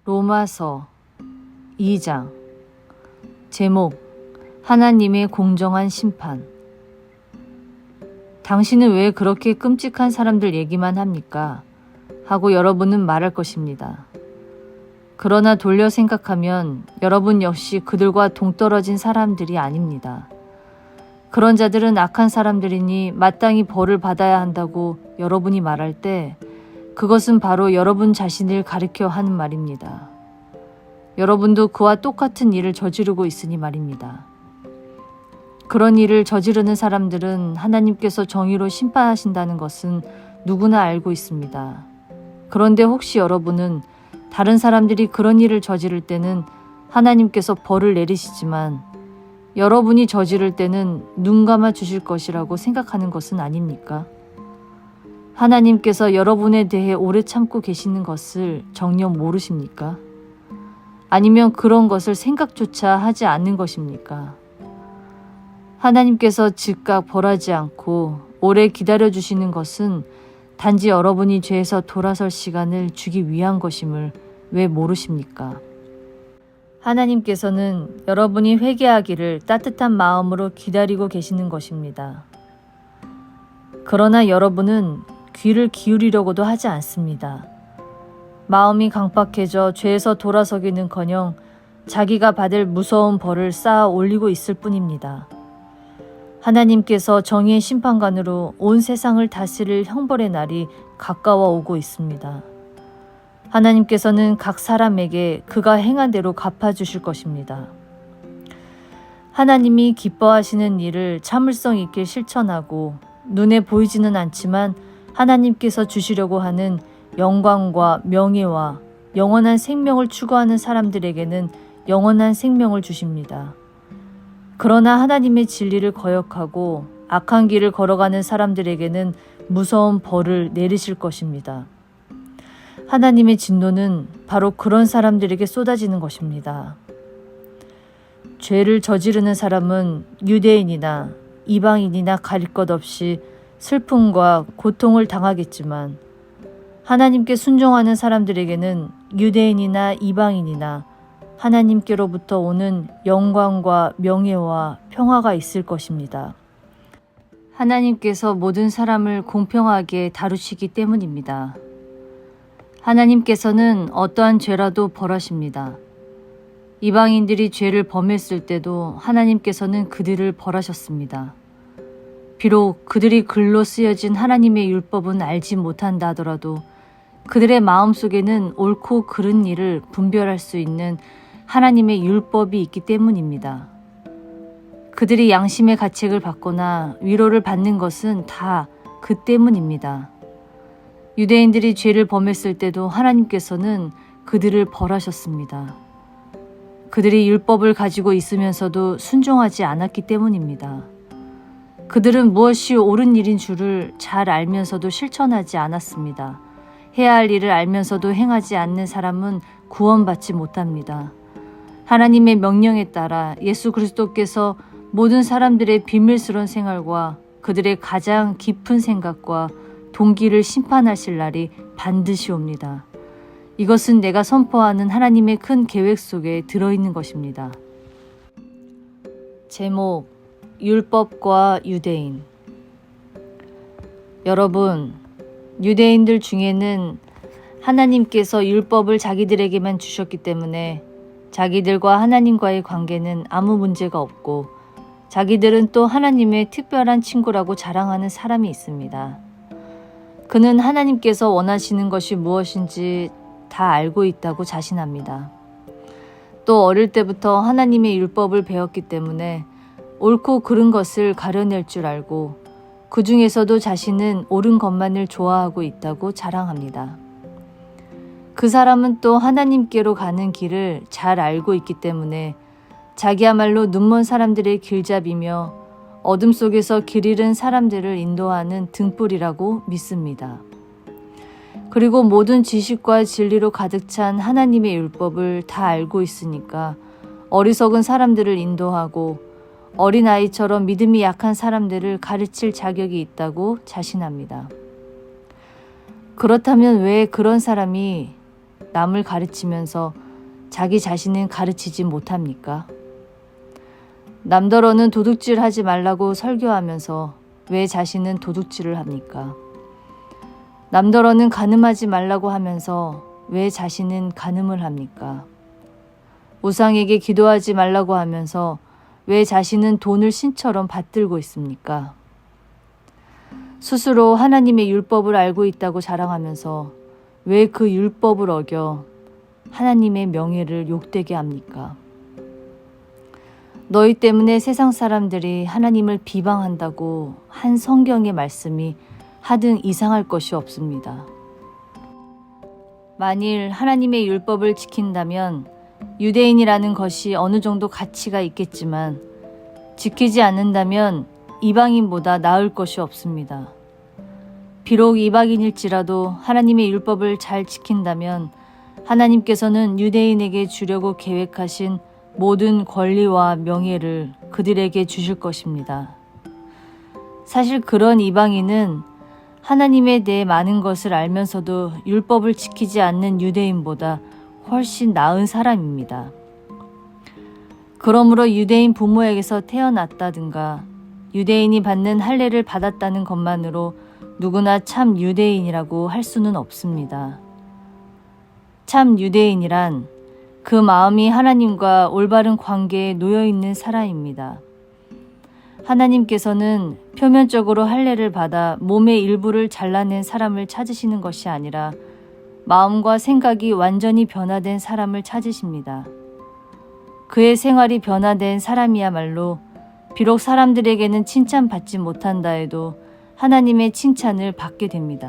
로마서 2장 제목 하나님의 공정한 심판. 당신은 왜 그렇게 끔찍한 사람들 얘기만 합니까? 하고 여러분은 말할 것입니다. 그러나 돌려 생각하면 여러분 역시 그들과 동떨어진 사람들이 아닙니다. 그런 자들은 악한 사람들이니 마땅히 벌을 받아야 한다고 여러분이 말할 때 그것은 바로 여러분 자신을 가리켜 하는 말입니다. 여러분도 그와 똑같은 일을 저지르고 있으니 말입니다. 그런 일을 저지르는 사람들은 하나님께서 정의로 심판하신다는 것은 누구나 알고 있습니다. 그런데 혹시 여러분은 다른 사람들이 그런 일을 저지를 때는 하나님께서 벌을 내리시지만 여러분이 저지를 때는 눈 감아 주실 것이라고 생각하는 것은 아닙니까? 하나님께서 여러분에 대해 오래 참고 계시는 것을 정녕 모르십니까? 아니면 그런 것을 생각조차 하지 않는 것입니까? 하나님께서 즉각 벌하지 않고 오래 기다려주시는 것은 단지 여러분이 죄에서 돌아설 시간을 주기 위한 것임을 왜 모르십니까? 하나님께서는 여러분이 회개하기를 따뜻한 마음으로 기다리고 계시는 것입니다. 그러나 여러분은 귀를 기울이려고도 하지 않습니다. 마음이 강팍해져 죄에서 돌아서기는커녕 자기가 받을 무서운 벌을 쌓아 올리고 있을 뿐입니다. 하나님께서 정의의 심판관으로 온 세상을 다스릴 형벌의 날이 가까워 오고 있습니다. 하나님께서는 각 사람에게 그가 행한 대로 갚아주실 것입니다. 하나님이 기뻐하시는 일을 참을성 있게 실천하고 눈에 보이지는 않지만 하나님께서 주시려고 하는 영광과 명예와 영원한 생명을 추구하는 사람들에게는 영원한 생명을 주십니다. 그러나 하나님의 진리를 거역하고 악한 길을 걸어가는 사람들에게는 무서운 벌을 내리실 것입니다. 하나님의 진노는 바로 그런 사람들에게 쏟아지는 것입니다. 죄를 저지르는 사람은 유대인이나 이방인이나 가릴 것 없이 슬픔과 고통을 당하겠지만 하나님께 순종하는 사람들에게는 유대인이나 이방인이나 하나님께로부터 오는 영광과 명예와 평화가 있을 것입니다. 하나님께서 모든 사람을 공평하게 다루시기 때문입니다. 하나님께서는 어떠한 죄라도 벌하십니다. 이방인들이 죄를 범했을 때도 하나님께서는 그들을 벌하셨습니다. 비록 그들이 글로 쓰여진 하나님의 율법은 알지 못한다 하더라도 그들의 마음속에는 옳고 그른 일을 분별할 수 있는 하나님의 율법이 있기 때문입니다. 그들이 양심의 가책을 받거나 위로를 받는 것은 다 그 때문입니다. 유대인들이 죄를 범했을 때도 하나님께서는 그들을 벌하셨습니다. 그들이 율법을 가지고 있으면서도 순종하지 않았기 때문입니다. 그들은 무엇이 옳은 일인 줄을 잘 알면서도 실천하지 않았습니다. 해야 할 일을 알면서도 행하지 않는 사람은 구원받지 못합니다. 하나님의 명령에 따라 예수 그리스도께서 모든 사람들의 비밀스러운 생활과 그들의 가장 깊은 생각과 동기를 심판하실 날이 반드시 옵니다. 이것은 내가 선포하는 하나님의 큰 계획 속에 들어있는 것입니다. 제목 율법과 유대인. 여러분, 유대인들 중에는 하나님께서 율법을 자기들에게만 주셨기 때문에 자기들과 하나님과의 관계는 아무 문제가 없고 자기들은 또 하나님의 특별한 친구라고 자랑하는 사람이 있습니다. 그는 하나님께서 원하시는 것이 무엇인지 다 알고 있다고 자신합니다. 또 어릴 때부터 하나님의 율법을 배웠기 때문에 옳고 그른 것을 가려낼 줄 알고 그 중에서도 자신은 옳은 것만을 좋아하고 있다고 자랑합니다. 그 사람은 또 하나님께로 가는 길을 잘 알고 있기 때문에 자기야말로 눈먼 사람들의 길잡이며 어둠 속에서 길 잃은 사람들을 인도하는 등불이라고 믿습니다. 그리고 모든 지식과 진리로 가득 찬 하나님의 율법을 다 알고 있으니까 어리석은 사람들을 인도하고 어린아이처럼 믿음이 약한 사람들을 가르칠 자격이 있다고 자신합니다. 그렇다면 왜 그런 사람이 남을 가르치면서 자기 자신은 가르치지 못합니까? 남더러는 도둑질 하지 말라고 설교하면서 왜 자신은 도둑질을 합니까? 남더러는 간음하지 말라고 하면서 왜 자신은 간음을 합니까? 우상에게 기도하지 말라고 하면서 왜 자신은 돈을 신처럼 받들고 있습니까? 스스로 하나님의 율법을 알고 있다고 자랑하면서 왜 그 율법을 어겨 하나님의 명예를 욕되게 합니까? 너희 때문에 세상 사람들이 하나님을 비방한다고 한 성경의 말씀이 하등 이상할 것이 없습니다. 만일 하나님의 율법을 지킨다면 유대인이라는 것이 어느 정도 가치가 있겠지만 지키지 않는다면 이방인보다 나을 것이 없습니다. 비록 이방인일지라도 하나님의 율법을 잘 지킨다면 하나님께서는 유대인에게 주려고 계획하신 모든 권리와 명예를 그들에게 주실 것입니다. 사실 그런 이방인은 하나님에 대해 많은 것을 알면서도 율법을 지키지 않는 유대인보다 훨씬 나은 사람입니다. 그러므로 유대인 부모에게서 태어났다든가 유대인이 받는 할례를 받았다는 것만으로 누구나 참 유대인이라고 할 수는 없습니다. 참 유대인이란 그 마음이 하나님과 올바른 관계에 놓여 있는 사람입니다. 하나님께서는 표면적으로 할례를 받아 몸의 일부를 잘라낸 사람을 찾으시는 것이 아니라 마음과 생각이 완전히 변화된 사람을 찾으십니다. 그의 생활이 변화된 사람이야말로 비록 사람들에게는 칭찬받지 못한다 해도 하나님의 칭찬을 받게 됩니다.